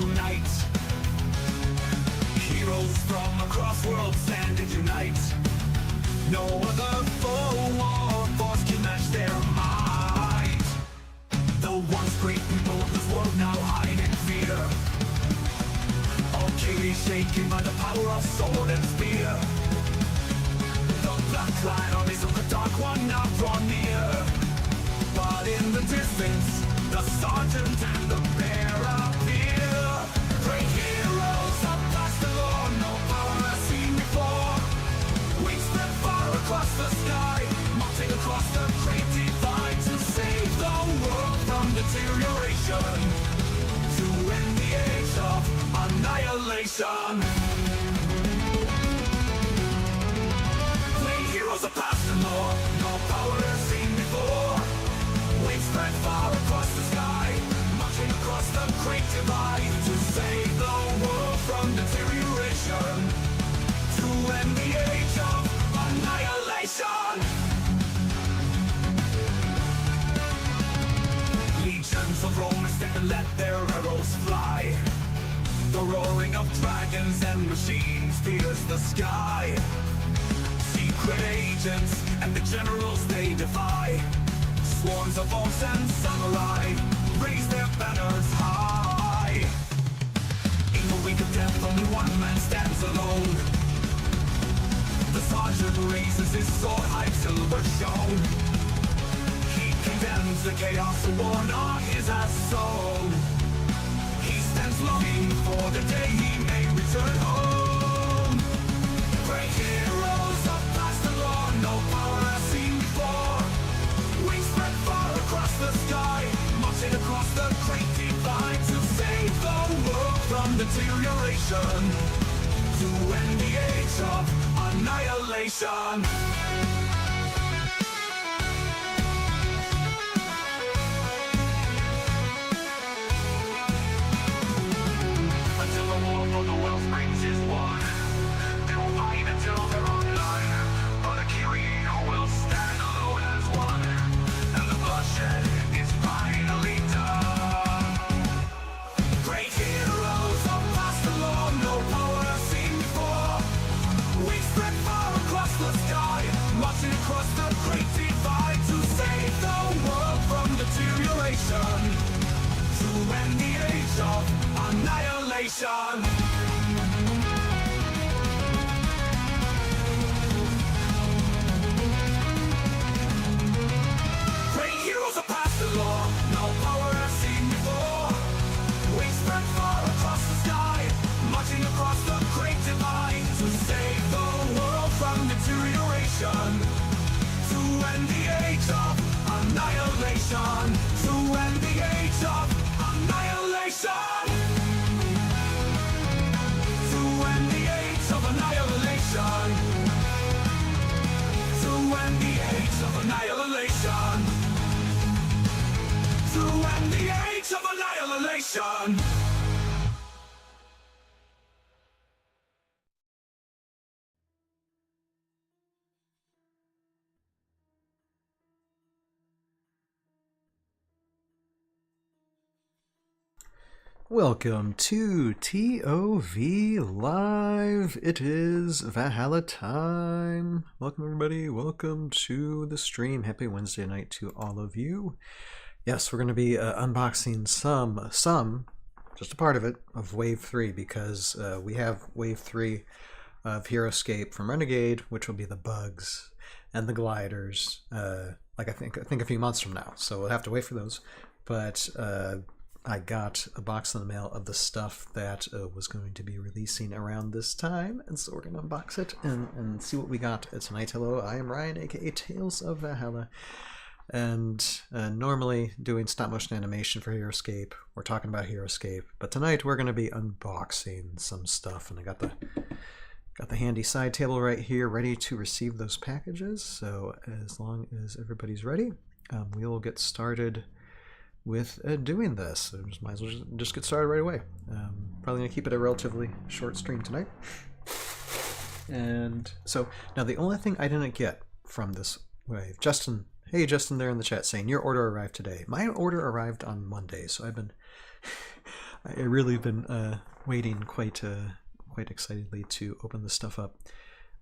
eternal night. Heroes from across worlds stand and unite. No other foe or force can match their might. The once great people of this world now hide in fear. All chaos shaken by the power of sword and spear. The black-clad armies of the Dark One now draw near. But in the distance, the sergeant and the bear appear. Great heroes of past the law, no power has seen before. Wings spread far across the sky, marching across the great divide to save the world from deterioration, to end the age of annihilation. Great heroes of past the law, no power has seen before. Wings spread far across the sky, marching across the great divide to save the world from deterioration, to end the age of annihilation. Legions of Romans stand and let their arrows fly. The roaring of dragons and machines pierce the sky. Secret agents and the generals they defy. Swarms of orcs and samurai raise their banners high. In the wake of death, only one man stands alone. The sergeant raises his sword, high silver shone. He condemns the chaos of war, not his as sown. He stands longing for the day he may return home. Great heroes of past and law, no power has seen before. Wings spread far across the sky, marching across the great divide to save the world from deterioration, to end the age of annihilation. Until the war for the world springs is won, they will fight until there are none, but a king who will stand alone as one, and the bloodshed is finally done. Great heroes of past the law, no power has seen before. We spread far across the sky, marching across the great divide to save the world from deterioration, to end the age of annihilation. Great heroes of past the law, no power has seen before. Wings spread far across the sky, marching across the great divide to save the world from deterioration, to end the age of annihilation, to end the age of annihilation, to end the age of annihilation, to end the age of annihilation, to end the age of annihilation. Welcome to ToV Live. It is Valhalla time. Welcome everybody. Welcome to the stream. Happy Wednesday night to all of you. Yes, we're going to be unboxing some, just a part of it, of Wave 3 because we have Wave 3 of Heroscape from Renegade, which will be the bugs and the gliders, like I think a few months from now. So we'll have to wait for those. But I got a box in the mail of the stuff that was going to be releasing around this time, and so we're going to unbox it and see what we got tonight. Hello, I am Ryan, aka Tales of Valhalla, and normally doing stop motion animation for Heroscape. We're talking about Heroscape, but tonight we're going to be unboxing some stuff, and I got the handy side table right here ready to receive those packages. So as long as everybody's ready, we'll get started with doing this. So might as well just get started right away. Probably gonna keep it a relatively short stream tonight. And so now the only thing I didn't get from this wave, Justin, hey Justin there in the chat saying your order arrived today. My order arrived on Monday, so I really been waiting quite excitedly to open this stuff up.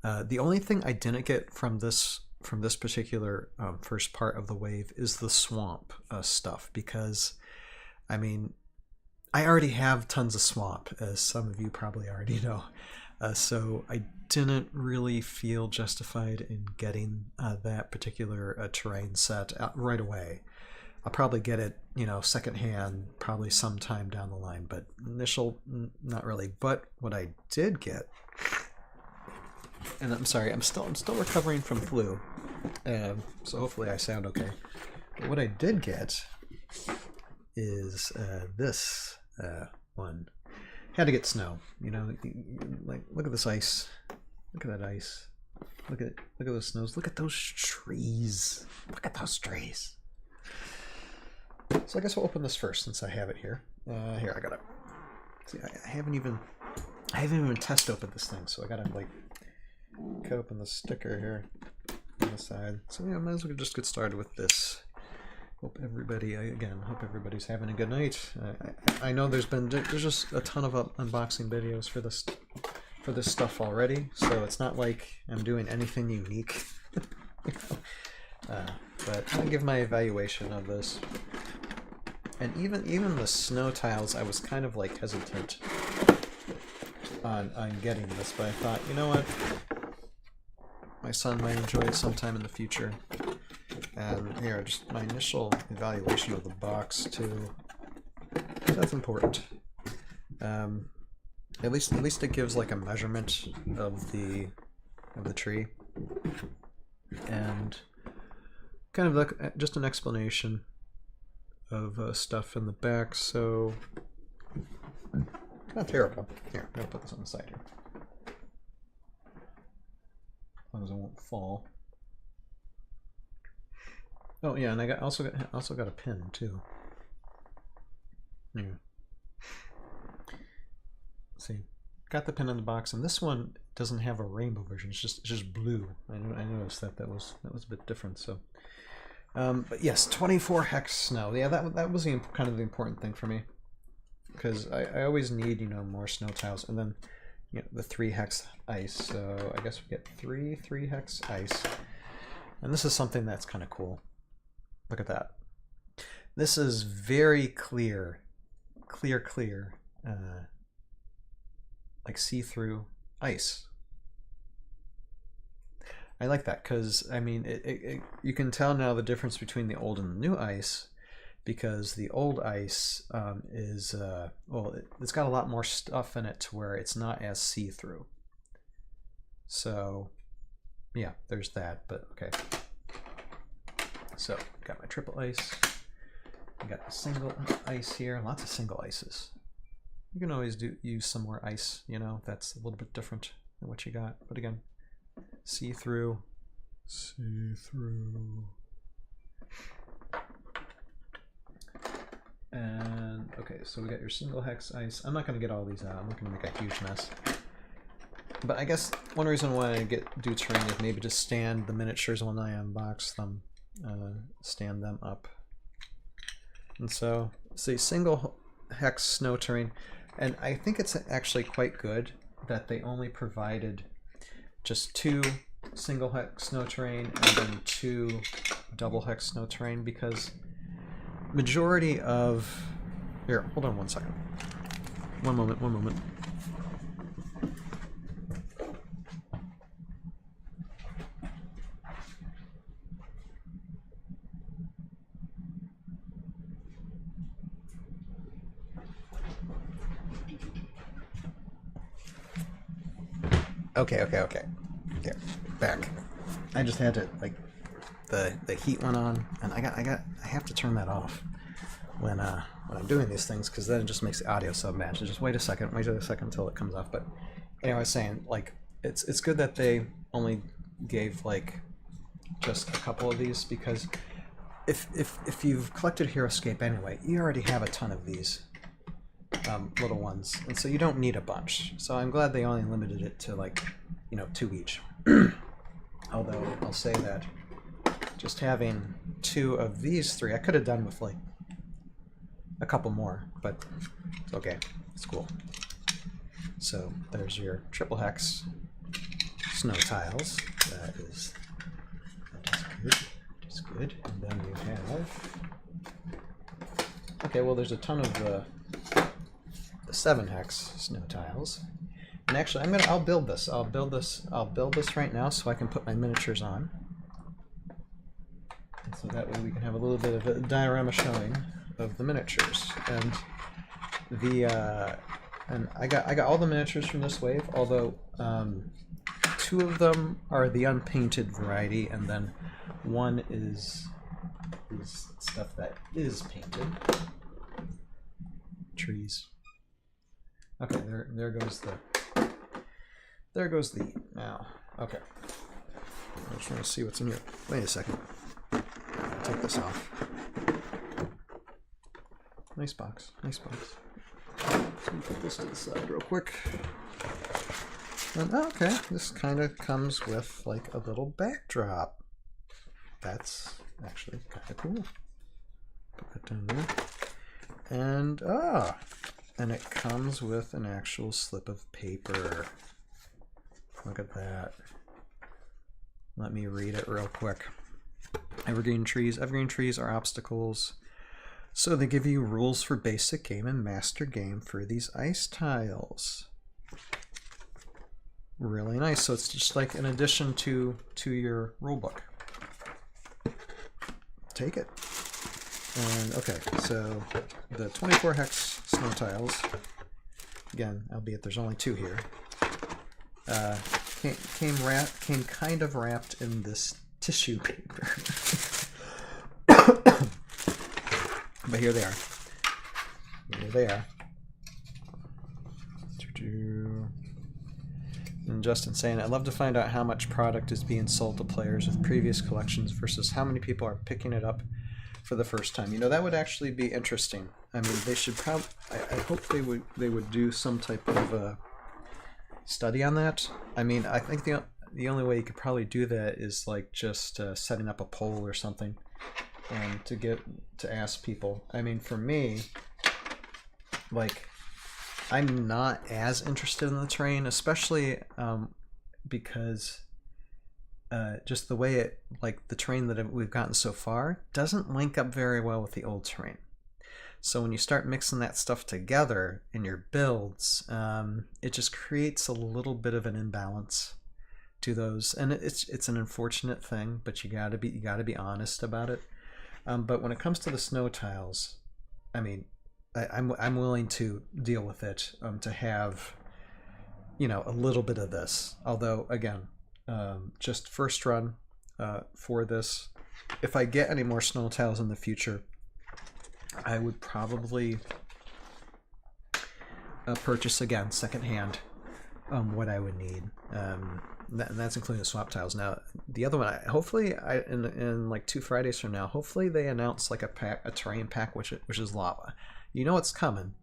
The only thing I didn't get from this particular first part of the wave is the swamp stuff, because I mean, I already have tons of swamp, as some of you probably already know. So I didn't really feel justified in getting that particular terrain set right away. I'll probably get it, you know, secondhand, probably sometime down the line, but initial, not really. But what I did get, and I'm sorry, I'm still recovering from flu, so hopefully I sound okay. But what I did get is this one. Had to get snow, you know. Like, look at this ice. Look at that ice. Look at those snows. Look at those trees. Look at those trees. So I guess we'll open this first since I have it here. Here, I gotta see. I haven't even test opened this thing, so I gotta like cut open the sticker here on the side. So yeah, I might as well just get started with this. Hope everybody, again, hope everybody's having a good night. I know there's just a ton of unboxing videos for this stuff already, so it's not like I'm doing anything unique. You know? But I'll give my evaluation of this. And even the snow tiles, I was kind of like hesitant on getting this, but I thought, you know what, my son might enjoy it sometime in the future. And here, just my initial evaluation of the box too. That's important. At least it gives like a measurement of the tree, and kind of like just an explanation of stuff in the back. So not terrible. Here, I'm gonna put this on the side here, as long as it won't fall. Oh yeah, and I also got a pin too. Yeah. Let's see, got the pin in the box, and this one doesn't have a rainbow version. It's just blue. I noticed that was a bit different. So, but yes, 24 hex snow. Yeah, that was kind of the important thing for me, because I always need, you know, more snow tiles, and then, you know, the 3 hex ice. So I guess we get 3 hex ice, and this is something that's kind of cool. Look at that. This is very clear, like see-through ice. I like that because, I mean, you can tell now the difference between the old and the new ice, because the old ice is, well, it's got a lot more stuff in it to where it's not as see-through. So, yeah, there's that, but okay. So, got my triple ice. I got a single ice here. Lots of single ices. You can always use some more ice, you know, that's a little bit different than what you got. But again, see-through. And, okay, so we got your single hex ice. I'm not going to get all these out. I'm not going to make a huge mess. But I guess one reason why I do terrain is maybe to stand the miniatures when I unbox them. Stand them up. And so, say single hex snow terrain, and I think it's actually quite good that they only provided just 2 single hex snow terrain and then 2 double hex snow terrain, because majority of, here, hold on one second. One moment. Okay. Here, back. I just had to, like, the heat went on, and I have to turn that off when I'm doing these things, because then it just makes the audio sub-match. Just wait a second until it comes off. But anyway, I was saying, like, it's good that they only gave like just a couple of these, because if you've collected Heroscape anyway, you already have a ton of these little ones, and so you don't need a bunch. So I'm glad they only limited it to, like, you know, 2 each. Although I'll say that just having 2 of these 3, I could have done with like a couple more, but it's okay. It's cool. So there's your triple hex snow tiles. That is good. That's good. And then you have. Okay, well, there's a ton of the 7 hex snow tiles. And actually, I'll build this. I'll build this right now so I can put my miniatures on. And so that way we can have a little bit of a diorama showing of the miniatures. And I got all the miniatures from this wave, although 2 of them are the unpainted variety, and then 1 is stuff that is painted. Trees. Okay, there goes the now. Okay. I just want to see what's in here. Wait a second. I'll take this off. Nice box. Nice box. Let me put this to the side real quick. And, okay, this kind of comes with like a little backdrop. That's actually kind of cool. Put that down there. And it comes with an actual slip of paper. Look at that. Let me read it real quick. Evergreen trees. Evergreen trees are obstacles. So they give you rules for basic game and master game for these ice tiles. Really nice. So it's just like an addition to your rulebook. Take it. And okay, so the 24 hex snow tiles, again, albeit there's only 2 here, came kind of wrapped in this tissue paper. But here they are. Here they are. And Justin saying, I'd love to find out how much product is being sold to players with previous collections versus how many people are picking it up for the first time. You know, that would actually be interesting. I mean, they should probably, I hope they would do some type of a study on that. I mean, I think the only way you could probably do that is like just setting up a poll or something, and to ask people. I mean, for me, like, I'm not as interested in the terrain, especially because just the way it, like the terrain that we've gotten so far, doesn't link up very well with the old terrain. So when you start mixing that stuff together in your builds, it just creates a little bit of an imbalance to those, and it's an unfortunate thing, but you gotta be honest about it. But when it comes to the snow tiles, I mean, I'm willing to deal with it, to have, you know, a little bit of this. Although again, just first run for this. If I get any more snow tiles in the future, I would probably purchase again secondhand what I would need. And that's including the swap tiles. Now the other one, hopefully in like 2 Fridays from now, hopefully they announce like a terrain pack which is lava. You know it's coming,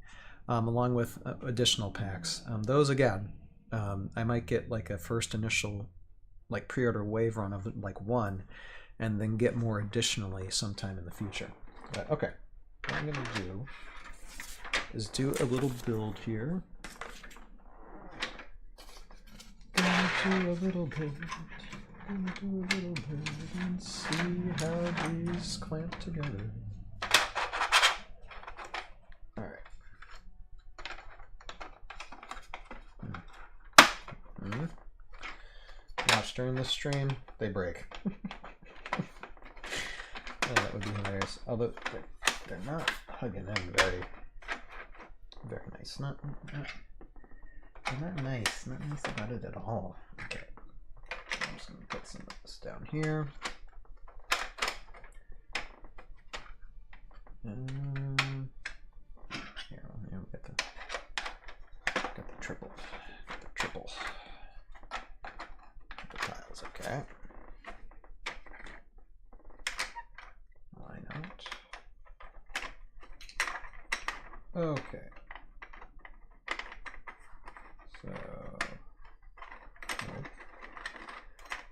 along with additional packs. Those again, I might get like a first initial like pre-order wave run of like 1, and then get more additionally sometime in the future. But okay, what I'm gonna do is do a little build here. Gonna do a little build and see how these clamp together. Watch during the stream, they break. Oh, that would be hilarious. Although they're not hugging in very nice. Not nice. Not nice about it at all. Okay. I'm just gonna put some of this down here. Here, let me get the triple. Tiles, okay. Why not? Okay.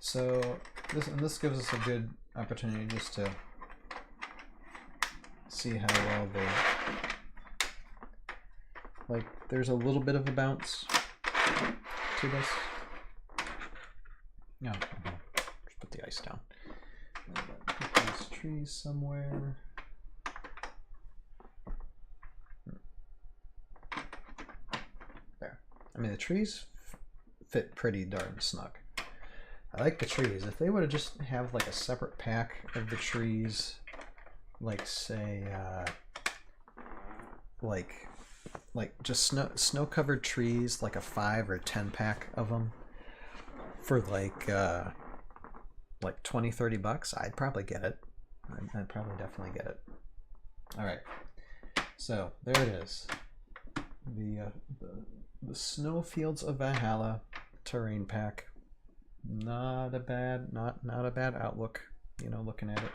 So this gives us a good opportunity just to see how well Like, there's a little bit of a bounce to this. No, okay. Just put the ice down. Put these trees somewhere. There. I mean, the trees fit pretty darn snug. I like the trees. If they would have just have like a separate pack of the trees, like say, like just snow-covered trees, like a 5 or 10 pack of them for like 20-30 bucks, I'd probably get it. I'd probably definitely get it. All right, so there it is. The Snowfields of Valhalla terrain pack. Not a bad outlook, you know, looking at it.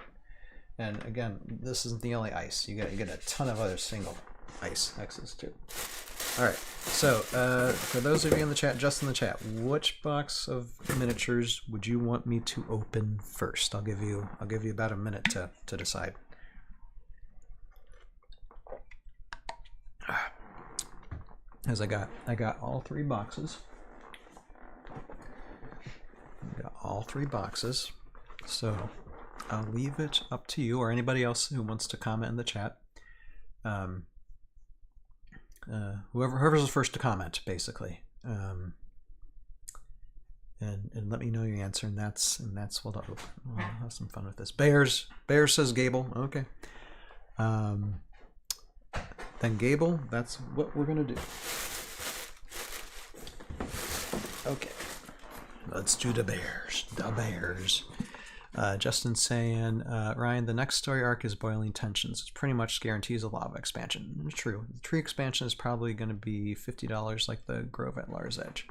And again, this isn't the only ice. You get a ton of other single ice X's too. All right, so for those of you in the chat, just in the chat, which box of miniatures would you want me to open first? I'll give you about a minute to decide. As I got all 3 boxes. I got all 3 boxes, so I'll leave it up to you or anybody else who wants to comment in the chat. Whoever's the first to comment, basically, and let me know your answer, and that's what I'll have some fun with this. Bears says Gable. Okay. Then Gable, that's what we're gonna do. Okay. Let's do the Bears. The Bears. Justin saying, Ryan, the next story arc is Boiling Tensions. It pretty much guarantees a lava expansion. It's true. The tree expansion is probably going to be $50 like the Grove at Lars Edge.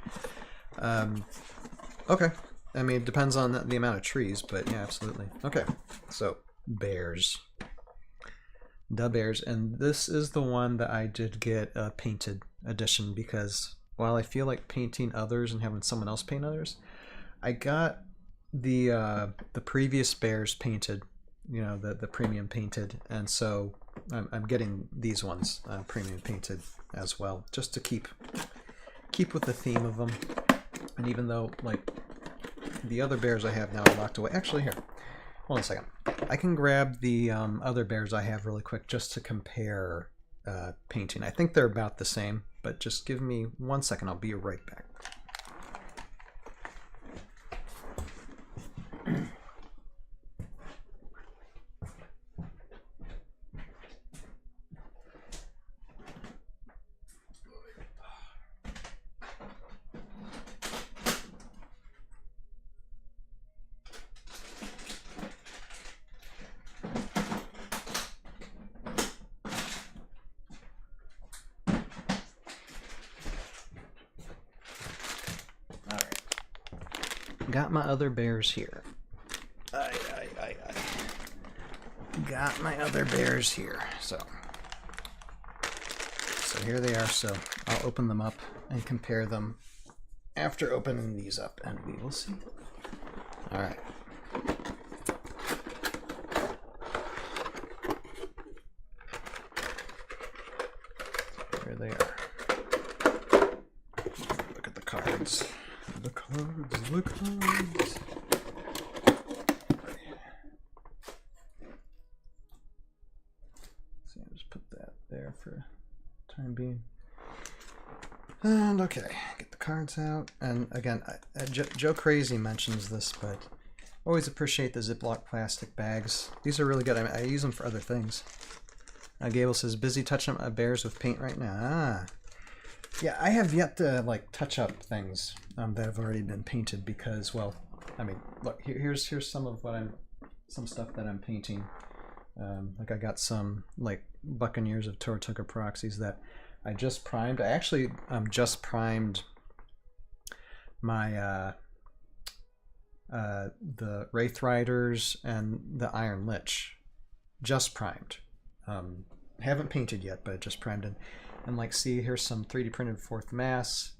Okay. I mean, it depends on the amount of trees, but yeah, absolutely. Okay. So, Bears. The Bears. And this is the one that I did get a painted edition because while I feel like painting others and having someone else paint others, I got the previous Bears painted, you know, the premium painted, and so I'm getting these ones premium painted as well, just to keep with the theme of them. And even though like the other Bears I have now are locked away, actually here, hold on a second, I can grab the other Bears I have really quick just to compare painting. I think they're about the same, but just give me 1 second. I'll be right back. Got my other Bears here. Got my other Bears here. So here they are. So I'll open them up and compare them after opening these up, and we will see. All right. There they are. Look at the cards. The cards. So I'll just put that there for time being. And okay, get the cards out. And again, Joe Crazy mentions this, but always appreciate the Ziploc plastic bags. These are really good. I use them for other things. Gable says, busy touching up my Bears with paint right now. Ah. Yeah, I have yet to like touch up things that have already been painted because, well, I mean, look, here's some of what some stuff that I'm painting. Like I got some like Buccaneers of Tortuga Proxies that I just primed. I actually just primed my the Wraith Riders and the Iron Lich. Just primed. Haven't painted yet, but just primed it. And like, see, here's some 3D printed 4th Mass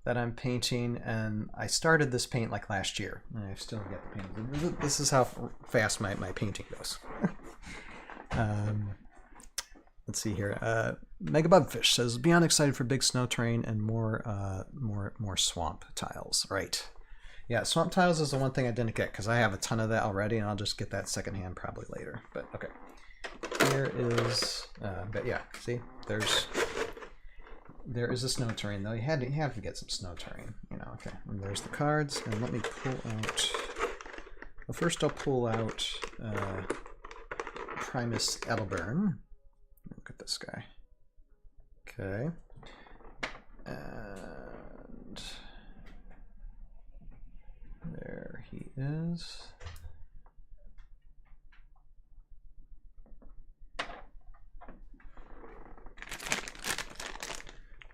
that I'm painting, and I started this paint like last year, and I still get the paint. This is how fast my painting goes. Let's see here. Mega Bubfish says, beyond excited for big snow terrain and more swamp tiles. Right. Yeah, swamp tiles is the one thing I didn't get because I have a ton of that already, and I'll just get that secondhand probably later. But okay, here is. But yeah, see, there is a snow terrain though. You have to get some snow terrain, you know. Okay, and there's the cards, and let me pull out. Well, first I'll pull out Primus Adelbern. Look at this guy. Okay, and there he is.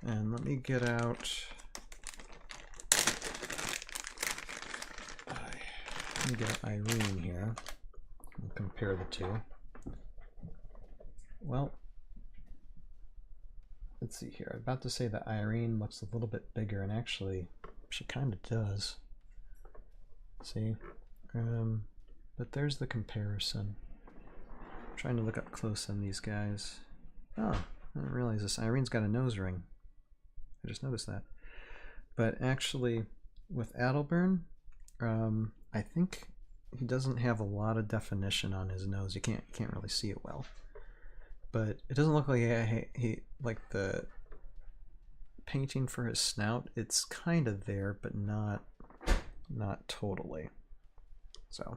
And let me get out. Let me get Irene here. We'll compare the two. Well, let's see here. I'm about to say that Irene looks a little bit bigger, and actually, she kind of does. See? But there's the comparison. I'm trying to look up close on these guys. Oh, I didn't realize this. Irene's got a nose ring. I just noticed that. But actually, with Adelbern, I think he doesn't have a lot of definition on his nose. You can't really see it well. But it doesn't look like he like the painting for his snout. It's kind of there, but not totally. So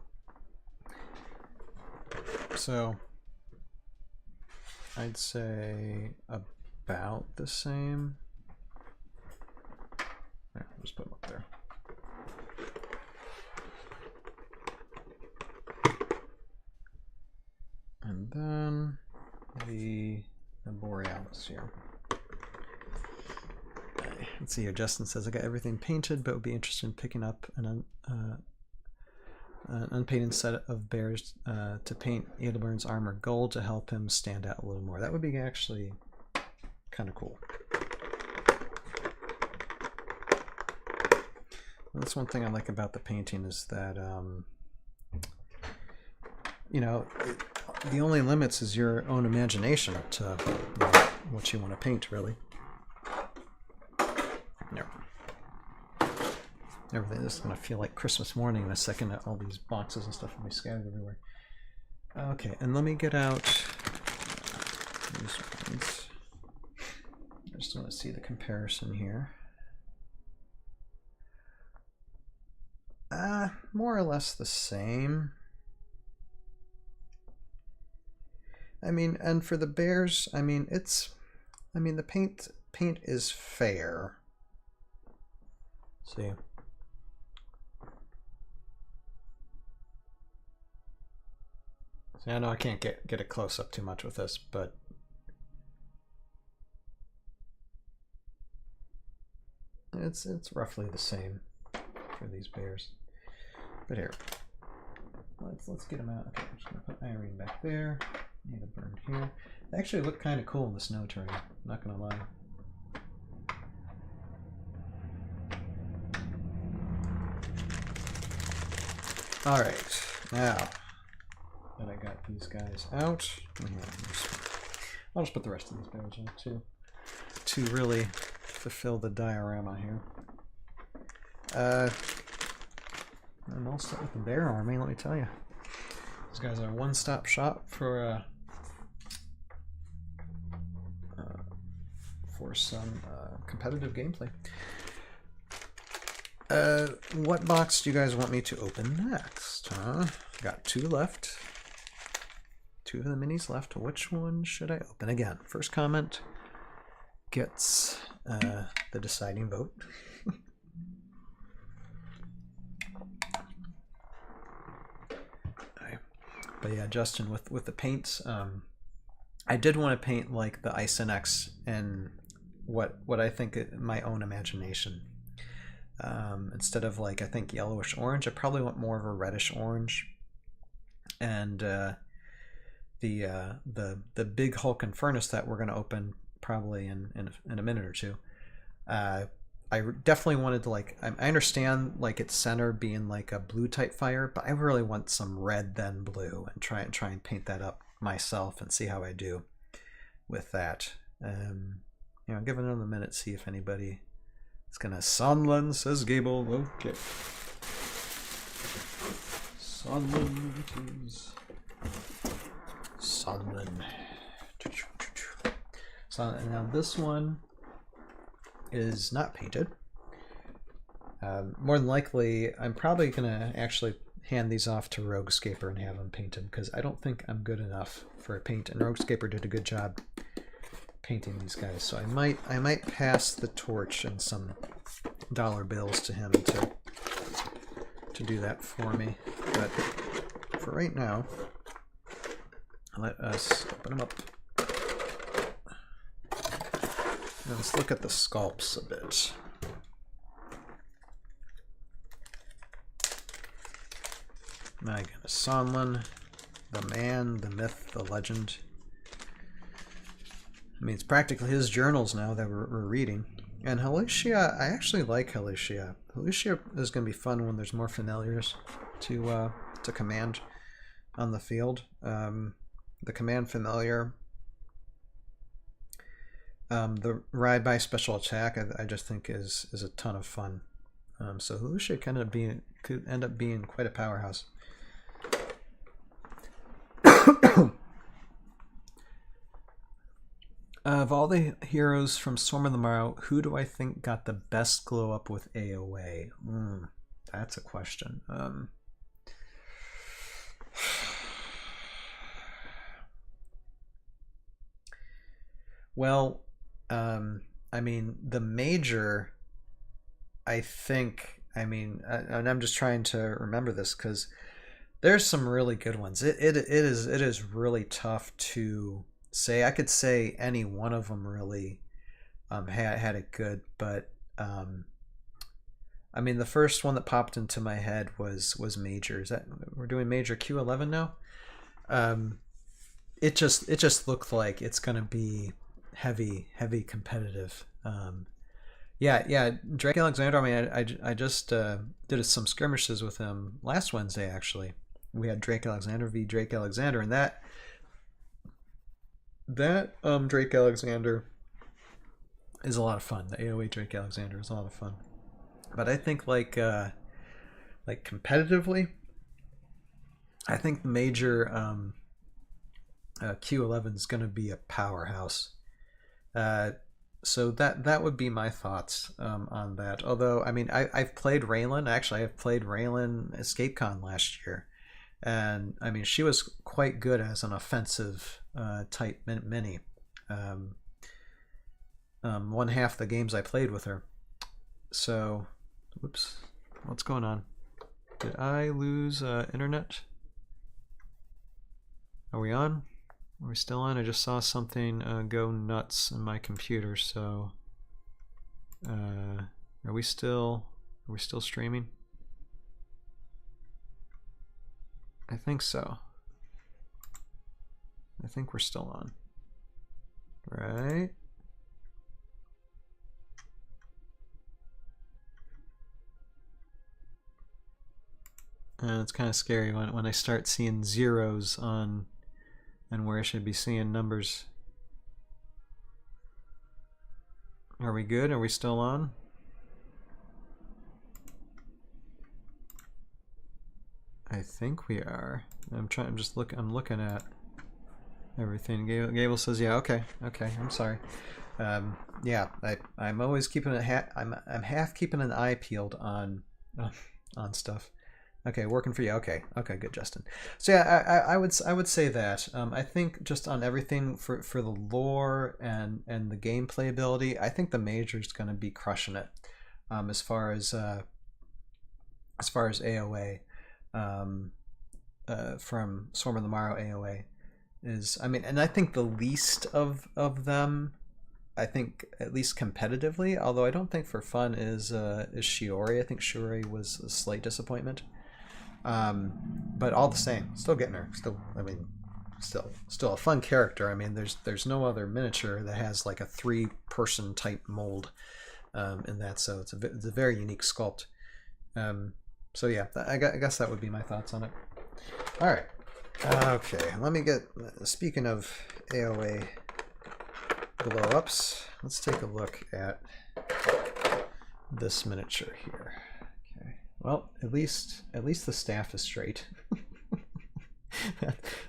I'd say about the same. There, I'll just put them up there. And then the Borealis here. Okay, let's see here. Justin says, I got everything painted, but would be interested in picking up an unpainted set of bears to paint Adelbern's armor gold to help him stand out a little more. That would be actually kind of cool. That's one thing I like about the painting is that, you know, the only limits is your own imagination to what you want to paint, really. Everything is going to feel like Christmas morning in a second. All these boxes and stuff will be scattered everywhere. Okay, and let me get out these ones. I just want to see the comparison here. More or less the same. I mean, and for the bears, I mean, the paint is fair. See? See, I know I can't get it close up too much with this, but it's roughly the same for these bears. But here, let's get them out. Okay, I'm just gonna put Irene back there. Adelbern here. They actually look kind of cool in the snow terrain. I'm not gonna lie. All right, now that I got these guys out, I'll just put the rest of these bears in too, to really fulfill the diorama here. And I'll start with the bear army. Let me tell you, these guys are a one-stop shop for some competitive gameplay. What box do you guys want me to open next? Got two left. Two of the minis left. Which one should I open? Again, first comment gets the deciding vote. Okay. But yeah, Justin, with the paints, I did want to paint like the Isonex and what I think my own imagination. Instead of like, I think yellowish orange, I probably want more of a reddish orange. And the big Hulk and Furnace that we're going to open probably in a minute or two. I definitely wanted to, like, I understand like its center being like a blue type fire, but I really want some red then blue, and try and paint that up myself and see how I do with that. You know, give it another minute, see if anybody is gonna. Sonlen, says Gable. Okay. Sonlen it is. Sonlen. So now this one is not painted. More than likely, I'm probably gonna actually hand these off to Roguescaper and have them painted because I don't think I'm good enough for a paint, and Roguescaper did a good job painting these guys. So I might pass the torch and some dollar bills to him to do that for me. But for right now, let us open them up. Now let's look at the sculpts a bit. My goodness, Sonlen, the man, the myth, the legend. I mean, it's practically his journals now that we're reading. And Halushia, I actually like Halushia. Halushia is going to be fun when there's more familiars to command on the field. The command familiar, the ride by special attack, I just think is a ton of fun. So Halushia could end up being quite a powerhouse. Of all the heroes from Storm of the Morrow, who do I think got the best glow up with AoA? That's a question. Well, I mean, the major, I think, and I'm just trying to remember this because there's some really good ones. It is really tough to say. I could say any one of them really had it good, but I mean, the first one that popped into my head was Major. Is that we're doing Major Q11 now? It just looked like it's gonna be heavy competitive. Yeah, Drake Alexander. I mean, I just did some skirmishes with him last Wednesday. Actually, we had Drake Alexander v Drake Alexander, and that Drake Alexander is a lot of fun. The AoE Drake Alexander is a lot of fun. But I think like competitively, I think the major Q11 is going to be a powerhouse. So that would be my thoughts on that. Although, I mean, I've played Raylan. Actually, I've played Raylan EscapeCon last year. And, I mean, she was quite good as an offensive type mini. One half the games I played with her. So, whoops. What's going on? Did I lose internet? Are we on? Are we still on? I just saw something go nuts in my computer. So, are we still streaming? I think so. I think we're still on. Right? And it's kind of scary when I start seeing zeros on and where I should be seeing numbers. Are we good? Are we still on? I think we are. I'm looking at everything. Gable says, yeah, okay, I'm sorry. Yeah, I'm always keeping I'm half keeping an eye peeled on stuff. Okay, working for you. Okay, good, Justin. So yeah, I would say that. I think just on everything for the lore and the gameplay ability, I think the major is going to be crushing it. As far as AoA, from Storm of the Morrow AoA is, I mean, and I think the least of them, I think at least competitively, although I don't think for fun is Shiori. I think Shiori was a slight disappointment. But all the same, still getting her. Still a fun character. I mean, there's no other miniature that has like a 3-person type mold in that, so it's a very unique sculpt. So yeah, I guess that would be my thoughts on it. All right. Okay, let me get. Speaking of AoA blow-ups. Let's take a look at this miniature here. Okay. Well, at least the staff is straight.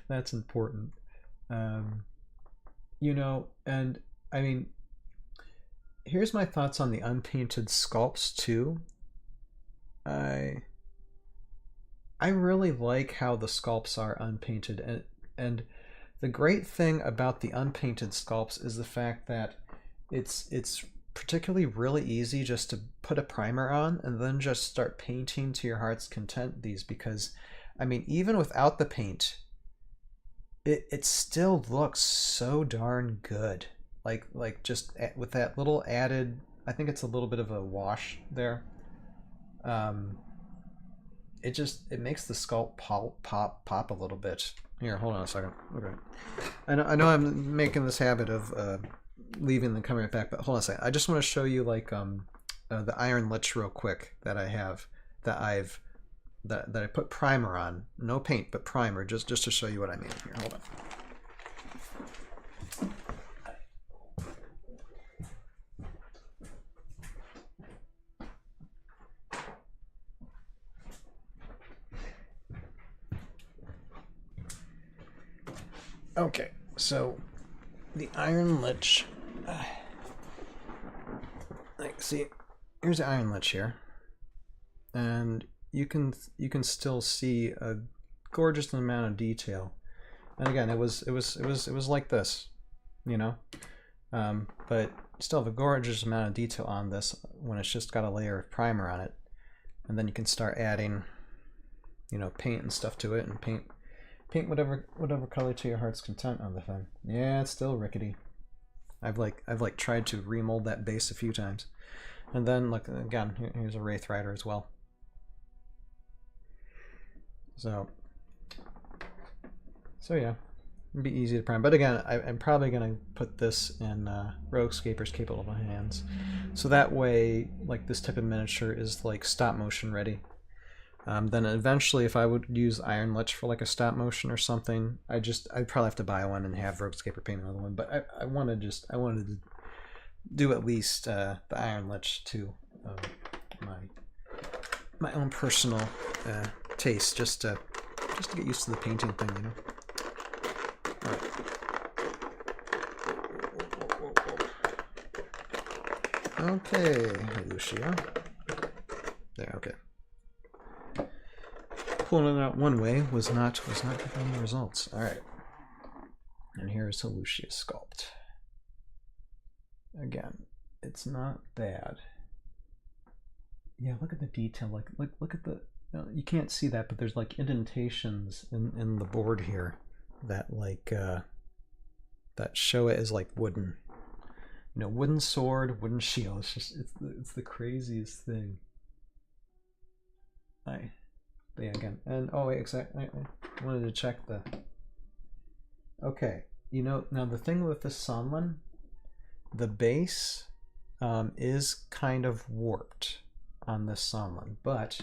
That's important. You know, and I mean, here's my thoughts on the unpainted sculpts too. I really like how the sculpts are unpainted, and the great thing about the unpainted sculpts is the fact that it's particularly really easy just to put a primer on and then just start painting to your heart's content these, because I mean, even without the paint, it still looks so darn good. Like just with that little added, I think it's a little bit of a wash there. It makes the sculpt pop a little bit. Here, hold on a second. Okay, I know I'm making this habit of leaving the camera back, but hold on a second. I just want to show you like the Iron Lich real quick that I have, that I put primer on. No paint, but primer, just to show you what I mean. Here, hold on. Okay, so the Iron Lich. Like, see, here's the Iron Lich here, and you can still see a gorgeous amount of detail. And again, it was like this, you know, but still have a gorgeous amount of detail on this when it's just got a layer of primer on it, and then you can start adding, you know, paint and stuff to it, and paint whatever color to your heart's content on the thing. Yeah, it's still rickety. I've tried to remold that base a few times, and then look again. Here's a Wraith Rider as well. So yeah, it'd be easy to prime. But again, I'm probably gonna put this in Roguescaper's capable hands, so that way, like, this type of miniature is like stop motion ready. Then eventually, if I would use Iron Lich for like a stop motion or something, I'd probably have to buy one and have Roguescaper paint another one. But I wanted to do at least the Iron Lich to my own personal taste, just to get used to the painting thing, you know. All right. Okay, Halushia. There. Okay. Pulling it out one way was not giving me results. All right. And here's Halushia's sculpt. Again, it's not bad. Yeah, look at the detail. Like, look at the. You can't see that, but there's like indentations in the board here that like that show it as like wooden. You know, wooden sword, wooden shield. It's the craziest thing. But yeah, again, and oh wait, exactly. I wanted to check the. Okay, you know, now the thing with the Sonlen, the base is kind of warped on this Sonlen, but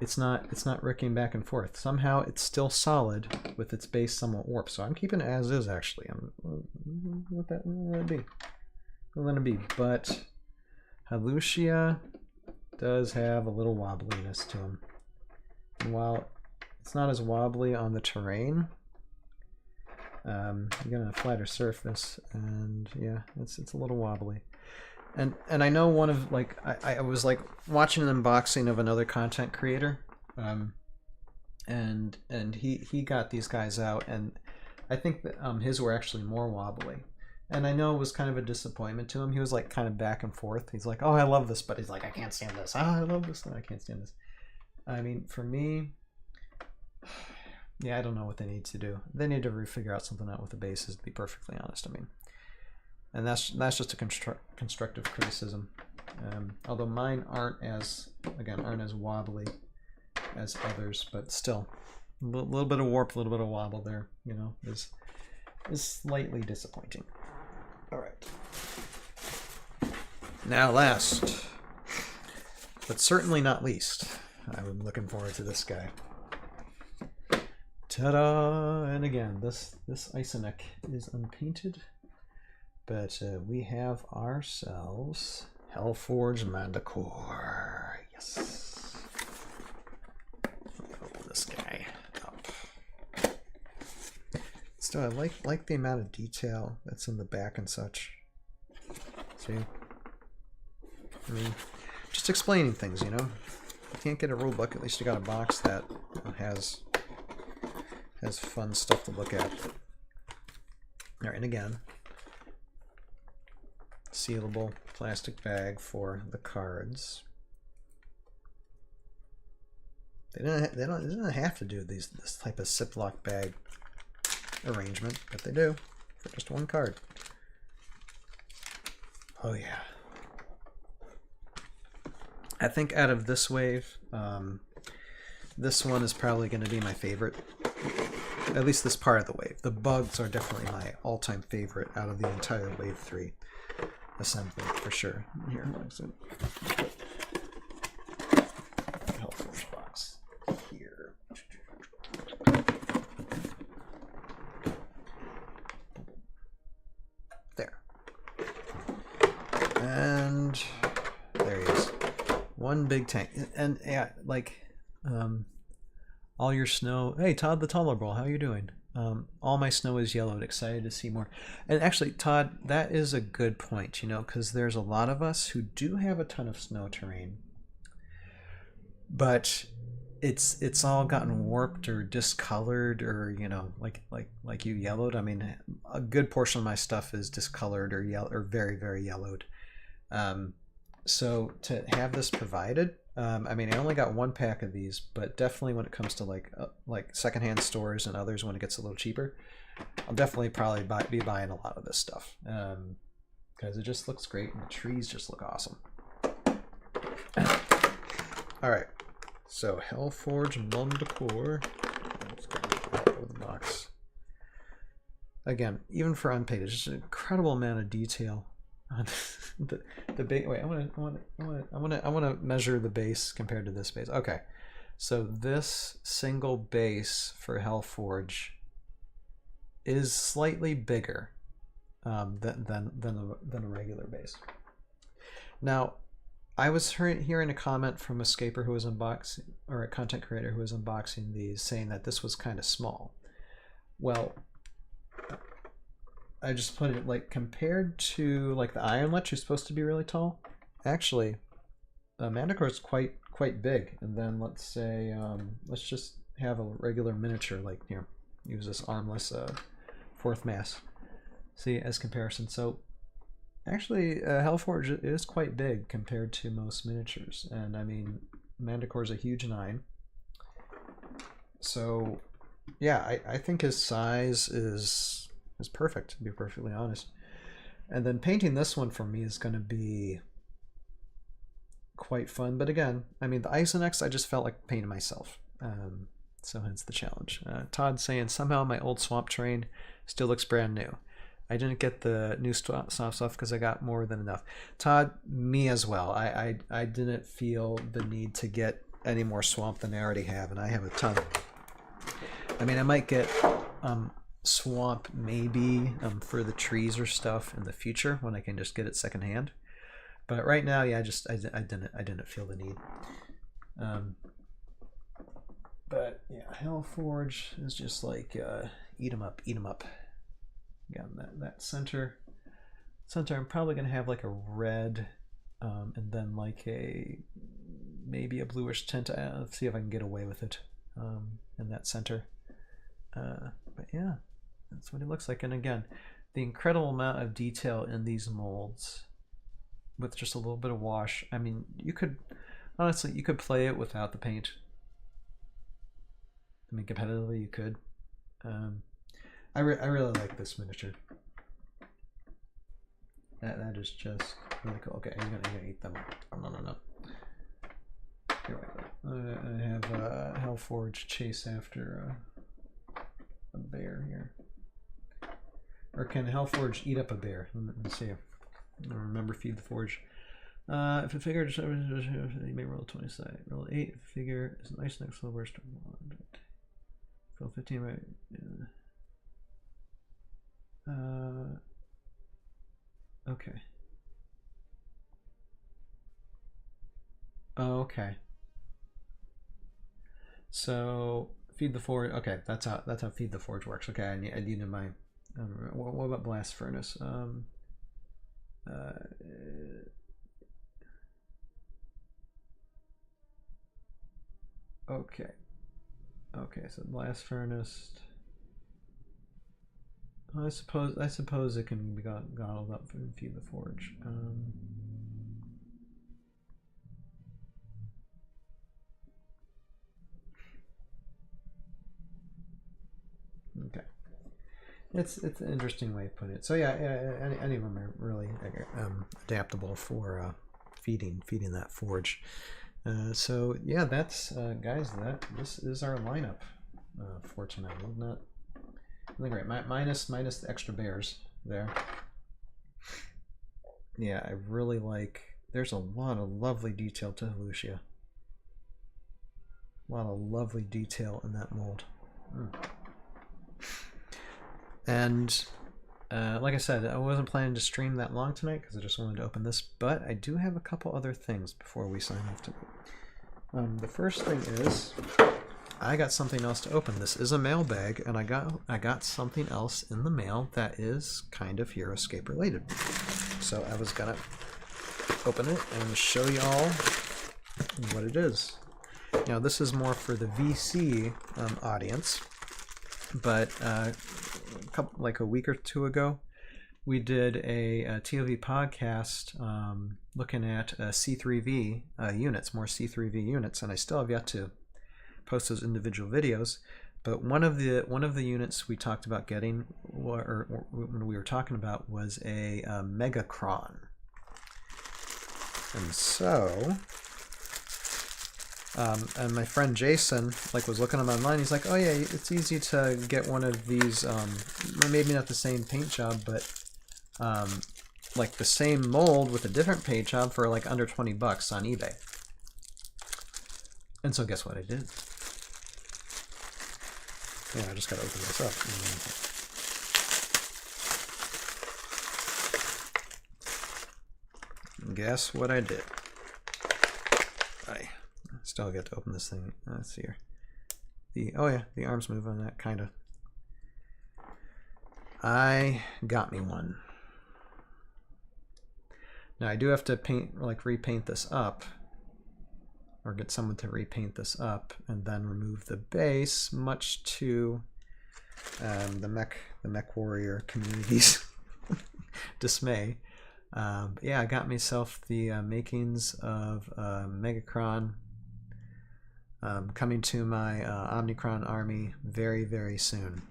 it's not ricking back and forth. Somehow it's still solid with its base somewhat warped. So I'm keeping it as is, actually. Let it be. Let it be. But Halushia does have a little wobbliness to him. And while it's not as wobbly on the terrain, you get a flatter surface, and yeah, it's a little wobbly. And I know one of, like, I was like watching an unboxing of another content creator, and he got these guys out, and I think that his were actually more wobbly. And I know it was kind of a disappointment to him. He was like kind of back and forth. He's like, oh, I love this, but he's like, I can't stand this. Oh, I love this, and I can't stand this. I mean, for me, yeah, I don't know what they need to do. They need to figure out something out with the bases, to be perfectly honest. I mean, and that's just a constructive criticism. Although mine aren't as wobbly as others, but still, a little bit of warp, a little bit of wobble there, you know, is slightly disappointing. All right. Now, last, but certainly not least, I'm looking forward to this guy. Ta-da! And again, this Isoneck is unpainted, but we have ourselves Hellforge Mandator. Yes. Pull this guy up. Still, I like the amount of detail that's in the back and such. See? I mean, just explaining things, you know? If you can't get a rule book, at least you got a box that has fun stuff to look at. Alright, and again, sealable plastic bag for the cards. They don't have to do this type of Ziploc bag arrangement, but they do for just one card. Oh yeah. I think out of this wave, this one is probably going to be my favorite. At least this part of the wave. The bugs are definitely my all-time favorite out of the entire Wave 3 assembly, for sure. Here, Hellforge box here. There. And there he is. One big tank. And yeah, like all your snow. Hey, Todd the Tolerable, how you doing? All my snow is yellowed. Excited to see more. And actually, Todd, that is a good point, you know, because there's a lot of us who do have a ton of snow terrain, but it's all gotten warped or discolored, or you know, like you yellowed. I mean, a good portion of my stuff is discolored or or very, very yellowed. So to have this provided, I mean, I only got one pack of these, but definitely when it comes to like secondhand stores and others, when it gets a little cheaper, I'll definitely probably be buying a lot of this stuff because it just looks great and the trees just look awesome. All right, so Hellforge Mandator. Let's go with the box. Again, even for unpaid, it's just an incredible amount of detail. The base. Wait, I want to measure the base compared to this base. Okay, so this single base for Hellforge is slightly bigger than a regular base. Now, I was hearing a comment from a scaper who was unboxing, or a content creator who was unboxing these, saying that this was kind of small. Well, I just put it like compared to like the Iron Lich, who's supposed to be really tall. Actually, Mandator is quite big. And then let's say let's just have a regular miniature, like here, use this armless fourth mass. See, as comparison. So actually, Hellforge is quite big compared to most miniatures. And I mean, Mandator is a huge 9. So yeah, I think his size is perfect, to be perfectly honest. And then painting this one for me is going to be quite fun. But again, I mean, the Isonex, I just felt like painting myself. So hence the challenge. Todd saying, somehow my old swamp terrain still looks brand new. I didn't get the new swamp stuff because I got more than enough. Todd, me as well. I didn't feel the need to get any more swamp than I already have, and I have a ton. I mean, I might get swamp maybe for the trees or stuff in the future when I can just get it secondhand, but right now, yeah, I didn't feel the need. But yeah, Hellforge is just like eat 'em up. Again, that center I'm probably gonna have like a red and then like maybe a bluish tint. Let's see if I can get away with it in that center. But yeah, that's what it looks like. And again, the incredible amount of detail in these molds with just a little bit of wash. I mean, you could honestly, you could play it without the paint. I mean, competitively, you could. I really like this miniature. That is just really cool. Okay, I'm gonna eat them. Oh, no. Here we go. I have Hellforge chase after a bear here. Or can Hellforge eat up a bear? Let's see. Remember, feed the forge. If a figure you may roll a 20 side. Roll 8. If a figure is nice next level, Fill 15 right. Okay. Oh, okay. So feed the forge. Okay, that's how feed the forge works. Okay, I needed my. What about blast furnace? Okay. Okay, so blast furnace. I suppose it can be gobbled up and feed the forge. Okay, it's an interesting way of putting it. So yeah, any of them are really adaptable for feeding that forge. So yeah, that's guys. This is our lineup for tonight. Not great. Minus the extra bears there. Yeah, I really like. There's a lot of lovely detail to Halushia. A lot of lovely detail in that mold. And like I said, I wasn't planning to stream that long tonight because I just wanted to open this, but I do have a couple other things before we sign off tonight. The first thing is I got something else to open. This is a mailbag, and I got something else in the mail that is kind of Heroscape related. So I was gonna open it and show y'all what it is. Now this is more for the VC audience, but like a week or two ago, we did a ToV podcast looking at C3V units, more C3V units, and I still have yet to post those individual videos. But one of the units we talked about getting, or when we were talking about, was a Omegacron. And so, and my friend Jason was looking them online. He's like, "Oh yeah, it's easy to get one of these. Maybe not the same paint job, but like the same mold with a different paint job for like under $20 on eBay." And so, guess what I did? Yeah, I just gotta open this up. And guess what I did? I still get to open this thing. Let's see here. Oh yeah, the arms move on that, kind of. I got me one. Now I do have to repaint this up, or get someone to repaint this up, and then remove the base, much to the mech warrior community's dismay. But yeah, I got myself the makings of Omegacron, coming to my Omnicron army very, very soon.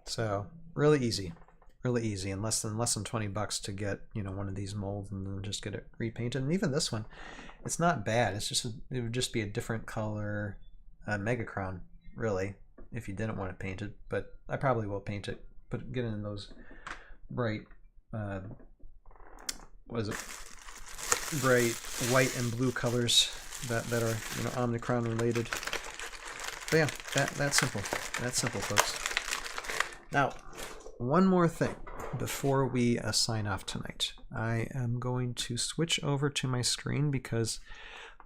So really easy, and less than $20 to get one of these molds and then just get it repainted. And even this one, it's not bad. It's just it would just be a different color Omegacron, really, if you didn't want it painted. But I probably will paint it. Get it in those bright, what is it? Bright white and blue colors that are Omnicron related. But yeah, that's simple. That's simple, folks. Now, one more thing before we sign off tonight. I am going to switch over to my screen because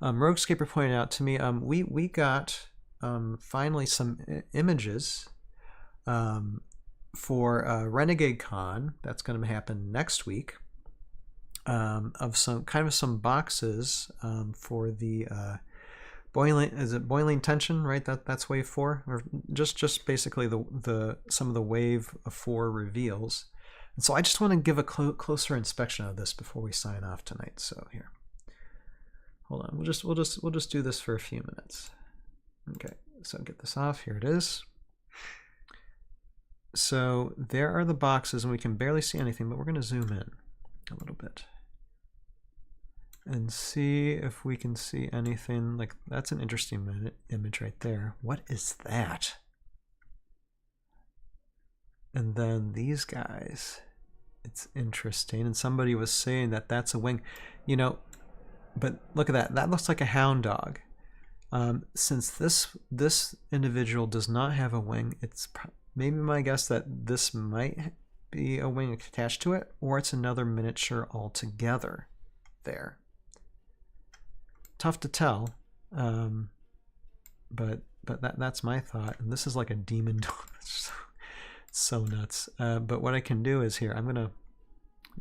Roguescaper pointed out to me we got finally some images for Renegade Con. That's going to happen next week, of some boxes for the boiling tension, right? That's wave 4, or just basically some of the wave 4 reveals. And so I just want to give a closer inspection of this before we sign off tonight. So here, hold on. We'll just do this for a few minutes. Okay, so get this off. Here it is. So there are the boxes, and we can barely see anything, but we're going to zoom in a little bit and see if we can see anything. Like, that's an interesting image right there. What is that? And then these guys, it's interesting. And somebody was saying that that's a wing, but look at that. That looks like a hound dog. Since this individual does not have a wing, it's maybe my guess that this might be a wing attached to it, or it's another miniature altogether there. Tough to tell, but that's my thought. And this is like a demon dog. It's so nuts. But what I can do is here, I'm gonna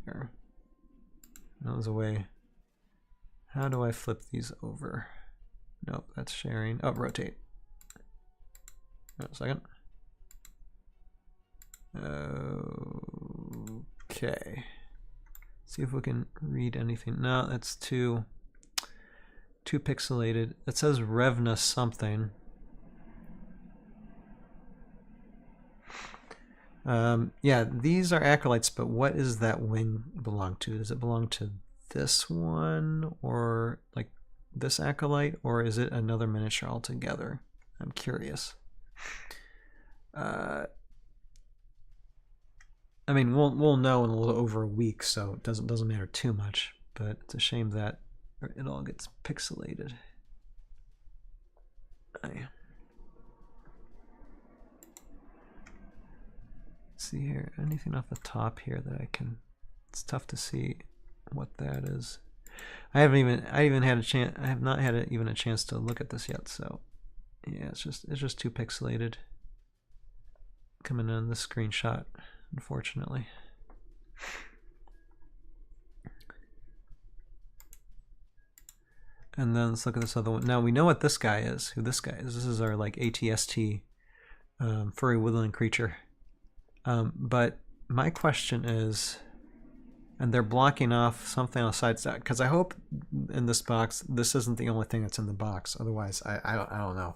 here. That was a way. How do I flip these over? Nope, that's sharing. Oh, rotate. Wait a second. Okay. See if we can read anything. No, that's too pixelated. It says Revna something. Yeah, these are acolytes, but what does that wing belong to? Does it belong to this one, or like this acolyte, or is it another miniature altogether? I'm curious. I mean, we'll know in a little over a week, so it doesn't matter too much. But it's a shame that it all gets pixelated. See here, anything off the top here that I can? It's tough to see what that is. I have not had even a chance to look at this yet. So yeah, it's just too pixelated coming in this screenshot, unfortunately. And then let's look at this other one. Now we know what this guy is, who this guy is. This is our like ATST furry woodland creature. But my question is, and they're blocking off something on the sides, because I hope in this box this isn't the only thing that's in the box. Otherwise, I don't know.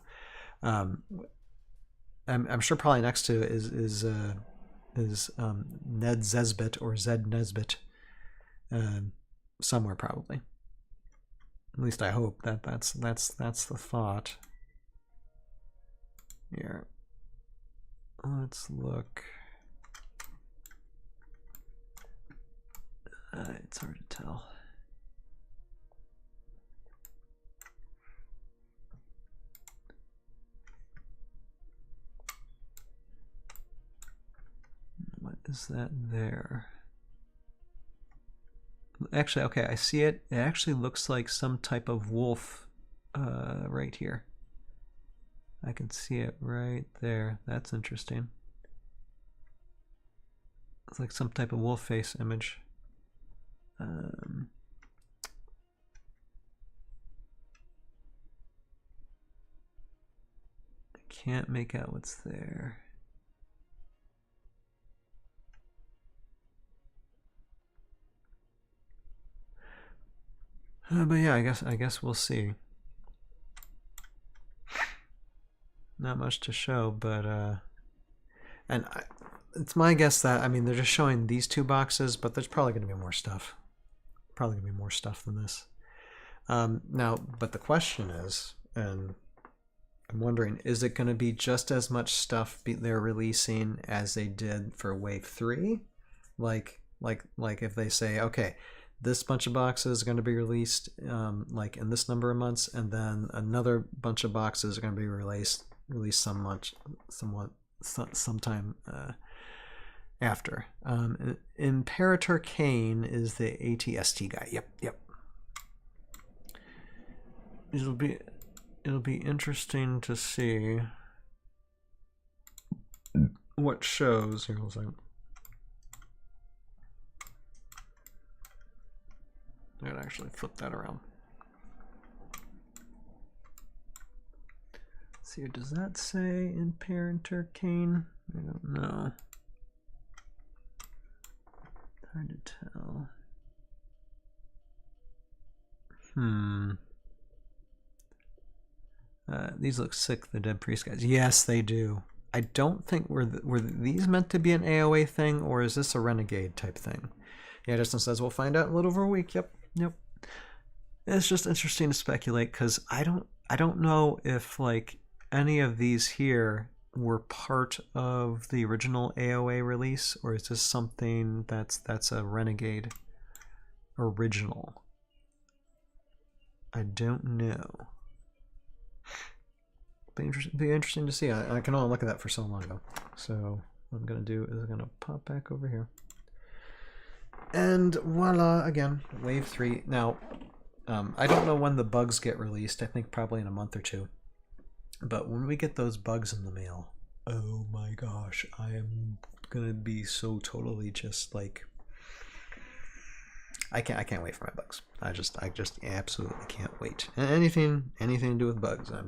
I'm sure probably next to it is Ned Zesbit or Zed Nesbit, somewhere probably. At least I hope that's the thought. Here, let's look. It's hard to tell. What is that there? Actually, okay, I see it. It actually looks like some type of wolf right here. I can see it right there. That's interesting. It's like some type of wolf face image. I can't make out what's there. But yeah, I guess we'll see. Not much to show, but it's my guess that, I mean, they're just showing these two boxes, but there's probably going to be more stuff. Probably going to be more stuff than this. Now, but the question is, and I'm wondering, is it going to be just as much stuff they're releasing as they did for Wave 3? Like if they say, okay, this bunch of boxes are going to be released like in this number of months, and then another bunch of boxes are going to be released sometime after. Imperator Kane is the ATST guy. Yep. It'll be interesting to see what shows. Here, hold on. I gotta actually flip that around. Let's see, does that say Imperator Kane? I don't know. Hard to tell. These look sick, the Dead Priest guys. Yes, they do. I don't think were these meant to be an AOA thing, or is this a Renegade type thing? Yeah, Justin says we'll find out in a little over a week. Yep. It's just interesting to speculate, because I don't know if like any of these here were part of the original AOA release, or is this something that's a Renegade original? I don't know. be interesting to see. I can only look at that for so long though. So what I'm gonna do is I'm gonna pop back over here. And voila, again, wave 3. Now, I don't know when the bugs get released. I think probably in a month or two. But when we get those bugs in the mail, oh my gosh, I am gonna be so totally just like, I can't wait for my bugs. I just absolutely can't wait. And anything to do with bugs, I'm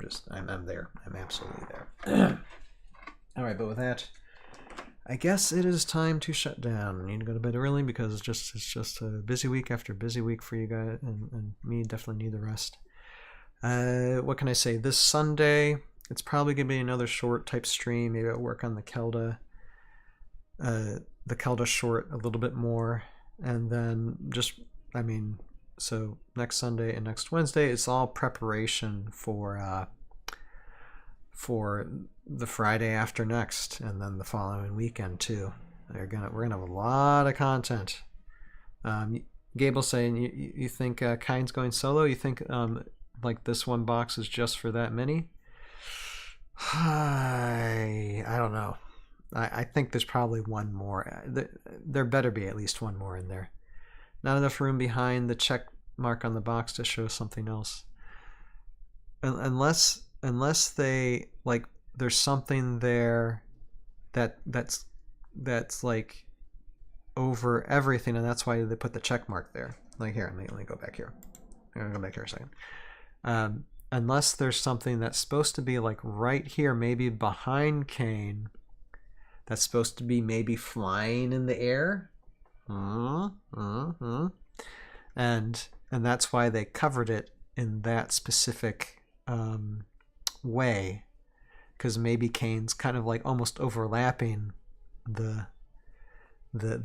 there. I'm absolutely there. All right, but with that, I guess it is time to shut down. I need to go to bed early because it's just a busy week after busy week for you guys, and me definitely need the rest. What can I say? This Sunday, it's probably gonna be another short type stream. Maybe I'll work on the Kelda short a little bit more, and then just, I mean, so next Sunday and next Wednesday, it's all preparation for the Friday after next, and then the following weekend too. We're gonna have a lot of content. Gable's saying you think Kind's going solo? You think like this one box is just for that many? I don't know. I think there's probably one more. There better be at least one more in there. Not enough room behind the check mark on the box to show something else. Unless they, like, there's something there that's like over everything, and that's why they put the check mark there. Like here, let me go back here. I'm gonna go back here a second. Unless there's something that's supposed to be like right here, maybe behind Kane, that's supposed to be maybe flying in the air. And that's why they covered it in that specific way, because maybe Kane's kind of like almost overlapping the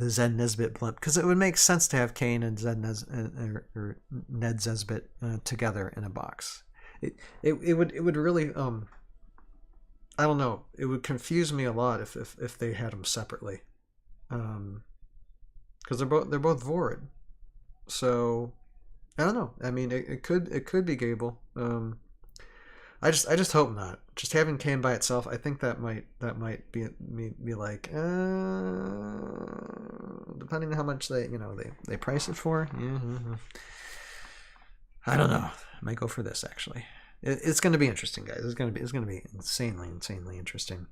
Zen Nesbit blimp, because it would make sense to have Kane and or Ned Zesbit together in a box. It would really I don't know, it would confuse me a lot if they had them separately, because they're both Vorid. So I don't know. I mean, it could be Gable. I just hope not. Just having Kane by itself, I think that might be like, depending on how much they price it for. Yeah. I don't know. I might go for this actually. It's going to be interesting, guys. It's going to be insanely interesting.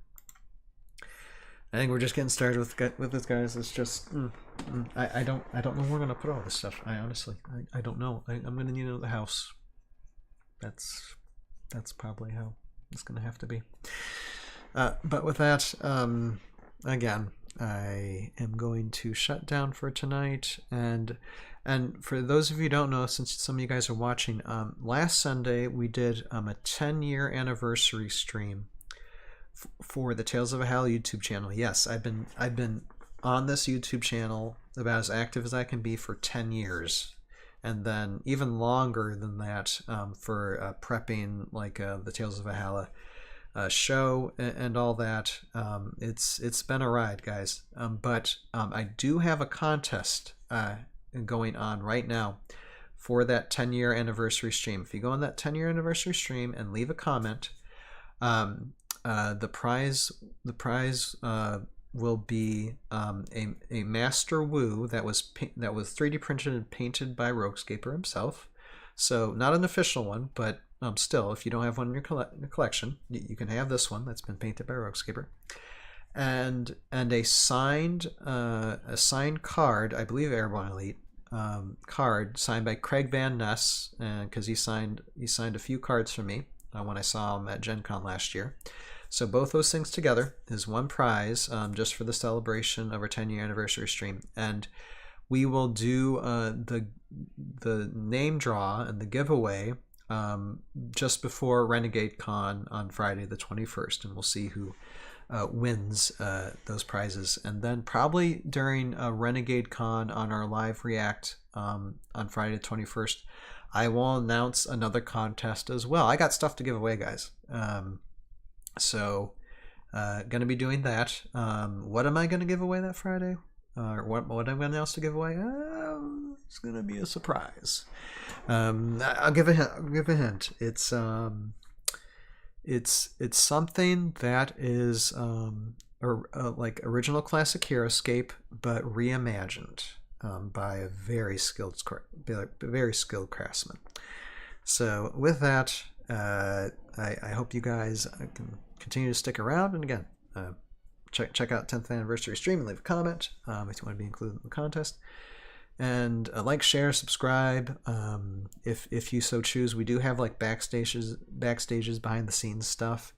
I think we're just getting started with this, guys. It's just I don't know where we're going to put all this stuff. I honestly don't know. I'm going to need another house. That's probably how it's going to have to be. But with that, again, I am going to shut down for tonight. And for those of you who don't know, since some of you guys are watching, last Sunday we did a 10-year anniversary stream for the Tales of Valhalla YouTube channel. Yes, I've been on this YouTube channel about as active as I can be for 10 years. And then even longer than that for prepping like the Tales of Valhalla show and all that. It's been a ride, guys. But I do have a contest going on right now for that 10-year anniversary stream. If you go on that 10-year anniversary stream and leave a comment, the prize will be a Master Wu that was 3D printed and painted by Roguescaper himself. So not an official one, but still, if you don't have one in your collection, you can have this one that's been painted by Roguescaper, and a signed card, I believe Airborne Elite card signed by Craig Van Ness, because he signed a few cards for me when I saw him at Gen Con last year. So both those things together is one prize, just for the celebration of our 10-year anniversary stream. And we will do the name draw and the giveaway just before Renegade Con on Friday the 21st, and we'll see who wins those prizes. And then probably during Renegade Con on our live react on Friday the 21st, I will announce another contest as well. I got stuff to give away, guys. So gonna be doing that. What am I gonna give away that Friday? What I'm gonna announce to give away? It's gonna be a surprise. I'll give a hint. It's it's something that is like original classic Heroscape, but reimagined by a very skilled craftsman. So with that, I hope you guys can continue to stick around. And again, check out 10th anniversary stream and leave a comment if you want to be included in the contest. And like, share, subscribe if you so choose. We do have like backstages behind the scenes stuff.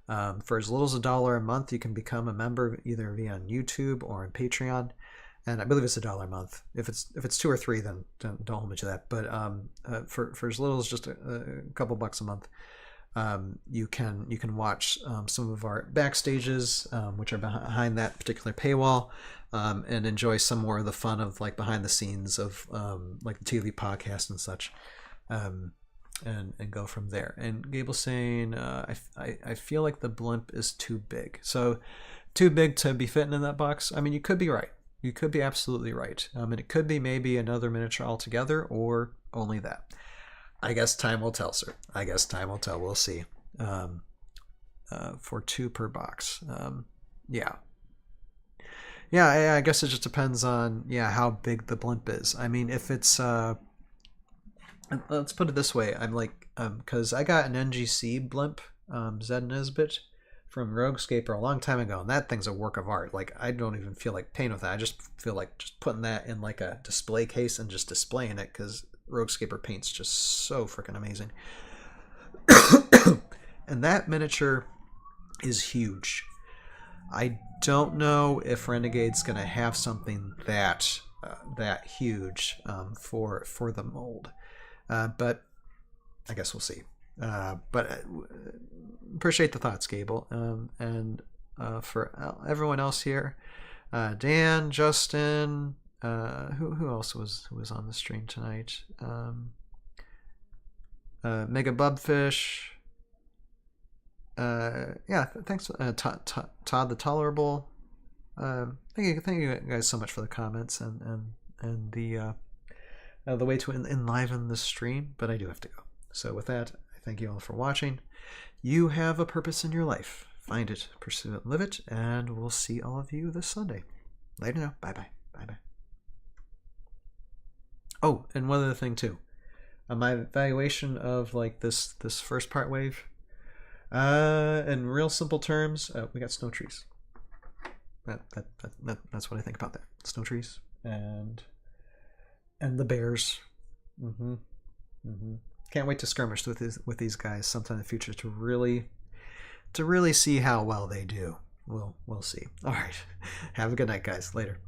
For as little as $1 a month, you can become a member either via on YouTube or on Patreon. And I believe it's $1 a month. If it's 2 or 3, then don't hold me to that. But for as little as just a couple bucks a month, you can watch some of our backstages, which are behind that particular paywall, and enjoy some more of the fun of like behind the scenes of like the ToV podcast and such, and go from there. And Gable's saying, I feel like the blimp is too big. So too big to be fitting in that box. I mean, you could be right. You could be absolutely right. And it could be maybe another miniature altogether, or only that. I guess time will tell, sir. I guess time will tell. We'll see. For 2 per box. Yeah. I guess it just depends on how big the blimp is. I mean, if it's let's put it this way. I'm like, because I got an NGC blimp, Zed Nisbet, from Roguescaper a long time ago, and that thing's a work of art. Like, I don't even feel like playing with that. I just feel like just putting that in like a display case and just displaying it, because Roguescaper paint's just so freaking amazing. And that miniature is huge. I don't know if Renegade's going to have something that huge for the mold, but I guess we'll see. But appreciate the thoughts, Gable, and for everyone else here, Dan, Justin, who else was on the stream tonight? Mega Bubfish. Thanks, Todd the Tolerable. Thank you guys so much for the comments and the way to enliven the stream. But I do have to go. So with that, I thank you all for watching. You have a purpose in your life. Find it, pursue it, live it, and we'll see all of you this Sunday. Later now. Bye bye. Bye bye. Oh, and one other thing too. My evaluation of like this first part wave. In real simple terms, we got snow trees. That's what I think about that. Snow trees and the bears. Can't wait to skirmish with these guys sometime in the future to really see how well they do. We'll see. All right. Have a good night, guys. Later.